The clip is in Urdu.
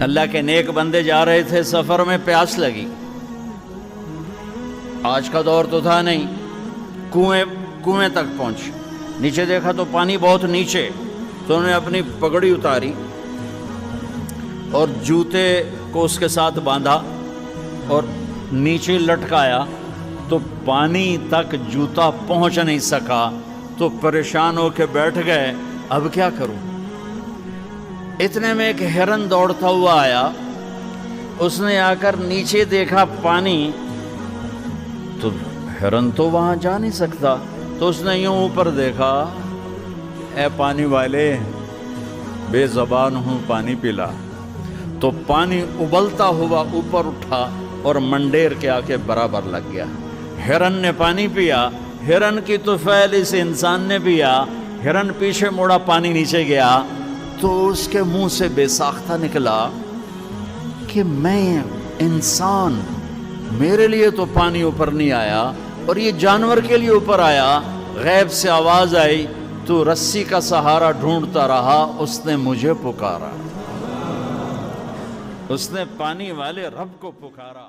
اللہ کے نیک بندے جا رہے تھے سفر میں، پیاس لگی، آج کا دور تو تھا نہیں، کنویں تک پہنچ، نیچے دیکھا تو پانی بہت نیچے، تو انہوں نے اپنی پگڑی اتاری اور جوتے کو اس کے ساتھ باندھا اور نیچے لٹکایا، تو پانی تک جوتا پہنچ نہیں سکا، تو پریشان ہو کے بیٹھ گئے، اب کیا کروں؟ اتنے میں ایک ہرن دوڑتا ہوا آیا، اس نے آ کر نیچے دیکھا پانی، تو ہرن تو وہاں جا نہیں سکتا، تو اس نے یوں اوپر دیکھا، اے پانی والے، بے زبان ہوں، پانی پلا، تو پانی ابلتا ہوا اوپر اٹھا اور منڈیر کے آ کے برابر لگ گیا۔ ہرن نے پانی پیا، ہرن کی طفیل اس انسان نے پیا، ہرن پیچھے مڑا، پانی نیچے گیا، تو اس کے منہ سے بے ساختہ نکلا کہ میں انسان، میرے لیے تو پانی اوپر نہیں آیا، اور یہ جانور کے لیے اوپر آیا۔ غیب سے آواز آئی، تو رسی کا سہارا ڈھونڈتا رہا، اس نے مجھے پکارا، اس نے پانی والے رب کو پکارا۔